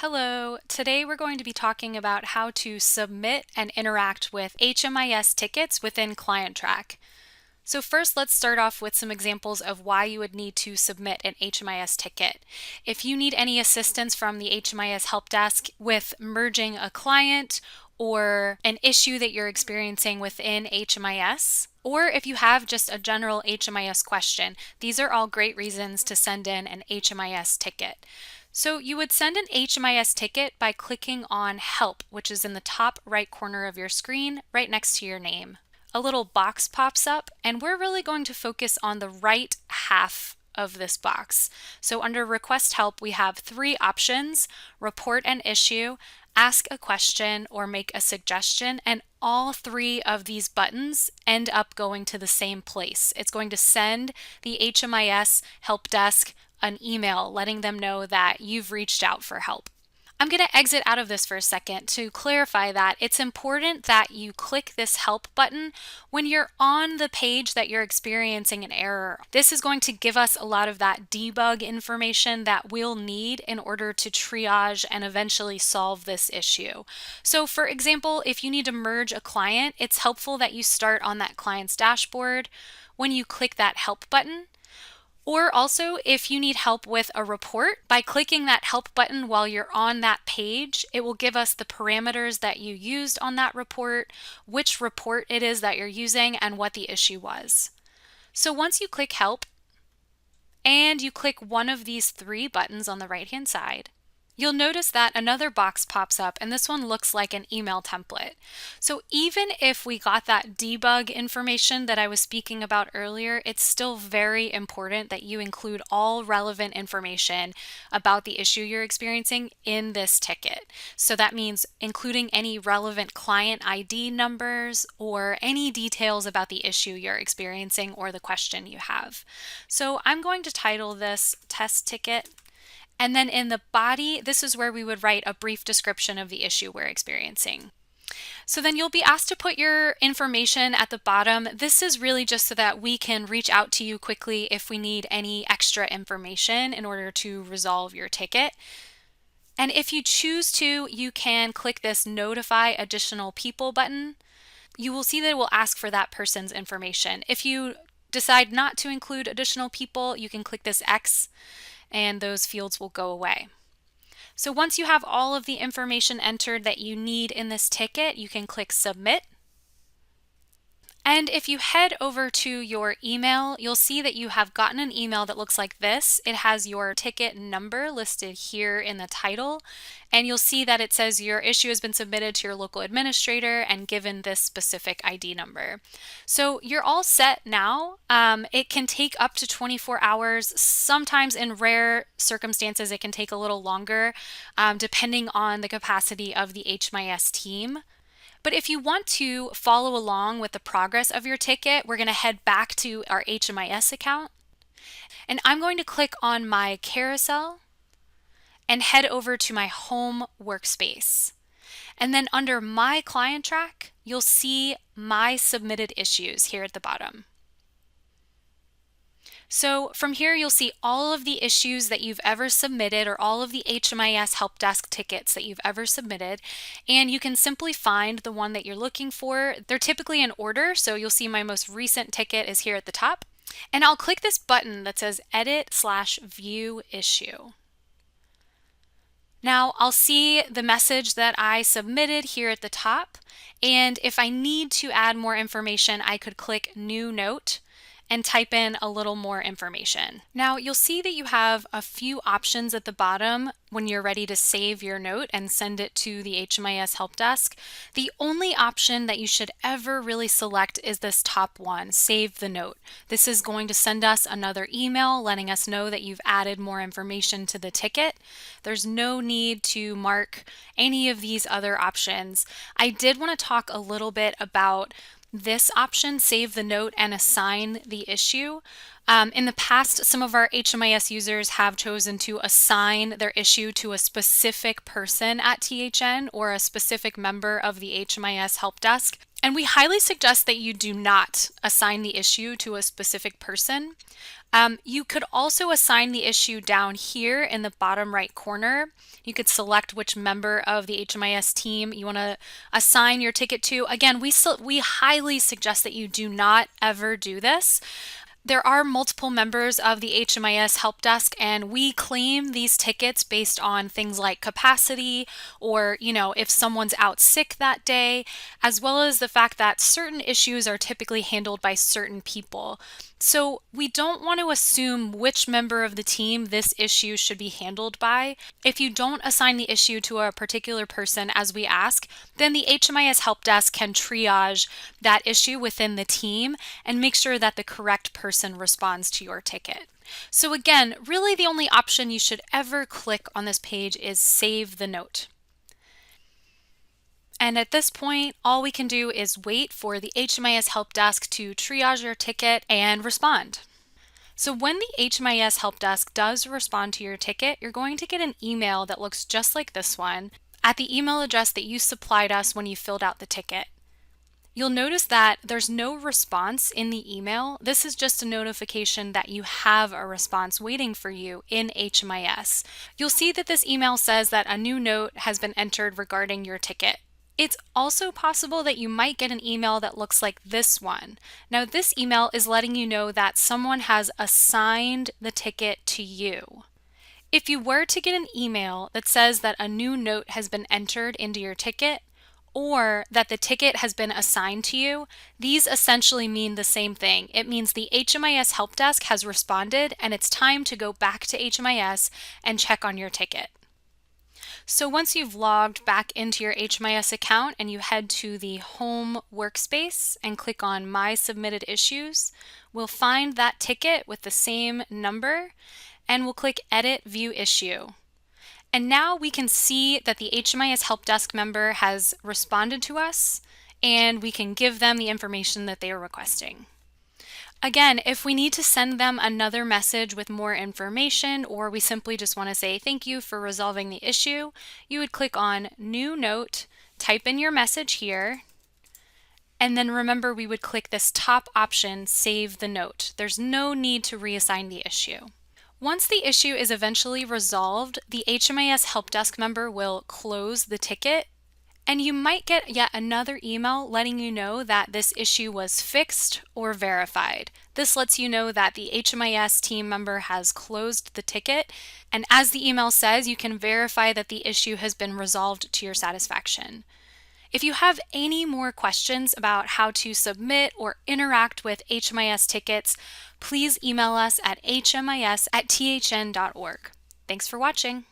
Hello, today we're going to be talking about how to submit and interact with HMIS tickets within ClientTrack. So first, let's start off with some examples of why you would need to submit an HMIS ticket. If you need any assistance from the HMIS help desk with merging a client or an issue that you're experiencing within HMIS, or if you have just a general HMIS question, these are all great reasons to send in an HMIS ticket. So you would send an HMIS ticket by clicking on Help, which is in the top right corner of your screen, right next to your name. A little box pops up, and we're really going to focus on the right half of this box. So under Request Help, we have three options: Report an issue, Ask a question, or Make a suggestion, and all three of these buttons end up going to the same place. It's going to send the HMIS help desk an email letting them know that you've reached out for help. I'm going to exit out of this for a second to clarify that it's important that you click this help button when you're on the page that you're experiencing an error. This is going to give us a lot of that debug information that we'll need in order to triage and eventually solve this issue. So for example, if you need to merge a client, it's helpful that you start on that client's dashboard when you click that help button. Or also, if you need help with a report, by clicking that help button while you're on that page, it will give us the parameters that you used on that report, which report it is that you're using, and what the issue was. So once you click help and you click one of these three buttons on the right-hand side, you'll notice that another box pops up, and this one looks like an email template. So even if we got that debug information that I was speaking about earlier, it's still very important that you include all relevant information about the issue you're experiencing in this ticket. So that means including any relevant client ID numbers or any details about the issue you're experiencing or the question you have. So I'm going to title this Test Ticket. And then in the body, this is where we would write a brief description of the issue we're experiencing. So then you'll be asked to put your information at the bottom. This is really just so that we can reach out to you quickly if we need any extra information in order to resolve your ticket. And if you choose to, you can click this Notify Additional People button. You will see that it will ask for that person's information. If you decide not to include additional people, you can click this X and those fields will go away. So once you have all of the information entered that you need in this ticket, you can click Submit. And if you head over to your email, you'll see that you have gotten an email that looks like this. It has your ticket number listed here in the title, and you'll see that it says your issue has been submitted to your local administrator and given this specific ID number. So you're all set now. It can take up to 24 hours. Sometimes in rare circumstances, it can take a little longer, depending on the capacity of the HMIS team. But if you want to follow along with the progress of your ticket, we're going to head back to our HMIS account. And I'm going to click on my carousel and head over to my home workspace. And then under My Client Track, you'll see My Submitted Issues here at the bottom. So from here, you'll see all of the issues that you've ever submitted or all of the HMIS help desk tickets that you've ever submitted. And you can simply find the one that you're looking for. They're typically in order, so you'll see my most recent ticket is here at the top. And I'll click this button that says Edit/View Issue. Now I'll see the message that I submitted here at the top. And if I need to add more information, I could click New Note and type in a little more information. Now you'll see that you have a few options at the bottom when you're ready to save your note and send it to the HMIS help desk. The only option that you should ever really select is this top one, Save the Note. This is going to send us another email letting us know that you've added more information to the ticket. There's no need to mark any of these other options. I did want to talk a little bit about this option, Save the Note and Assign the Issue. In the past, some of our HMIS users have chosen to assign their issue to a specific person at THN or a specific member of the HMIS help desk. And we highly suggest that you do not assign the issue to a specific person. You could also assign the issue down here in the bottom right corner. You could select which member of the HMIS team you want to assign your ticket to. Again, we highly suggest that you do not ever do this. There are multiple members of the HMIS help desk, and we claim these tickets based on things like capacity or, if someone's out sick that day, as well as the fact that certain issues are typically handled by certain people. So we don't want to assume which member of the team this issue should be handled by. If you don't assign the issue to a particular person as we ask, then the HMIS help desk can triage that issue within the team and make sure that the correct person responds to your ticket. So again, really the only option you should ever click on this page is save the note. And at this point, all we can do is wait for the HMIS help desk to triage your ticket and respond. So when the HMIS help desk does respond to your ticket, you're going to get an email that looks just like this one at the email address that you supplied us when you filled out the ticket. You'll notice that there's no response in the email. This is just a notification that you have a response waiting for you in HMIS. You'll see that this email says that a new note has been entered regarding your ticket. It's also possible that you might get an email that looks like this one. Now, this email is letting you know that someone has assigned the ticket to you. If you were to get an email that says that a new note has been entered into your ticket, or that the ticket has been assigned to you, these essentially mean the same thing. It means the HMIS help desk has responded and it's time to go back to HMIS and check on your ticket. So once you've logged back into your HMIS account and you head to the home workspace and click on My Submitted Issues, we'll find that ticket with the same number and we'll click Edit View Issue. And now we can see that the HMIS help desk member has responded to us and we can give them the information that they are requesting. Again, if we need to send them another message with more information, or we simply just want to say thank you for resolving the issue, you would click on New Note, type in your message here, and then remember we would click this top option, Save the Note. There's no need to reassign the issue. Once the issue is eventually resolved, the HMIS help desk member will close the ticket, and you might get yet another email letting you know that this issue was fixed or verified. This lets you know that the HMIS team member has closed the ticket, and as the email says, you can verify that the issue has been resolved to your satisfaction. If you have any more questions about how to submit or interact with HMIS tickets, please email us at hmis@thn.org. Thanks for watching.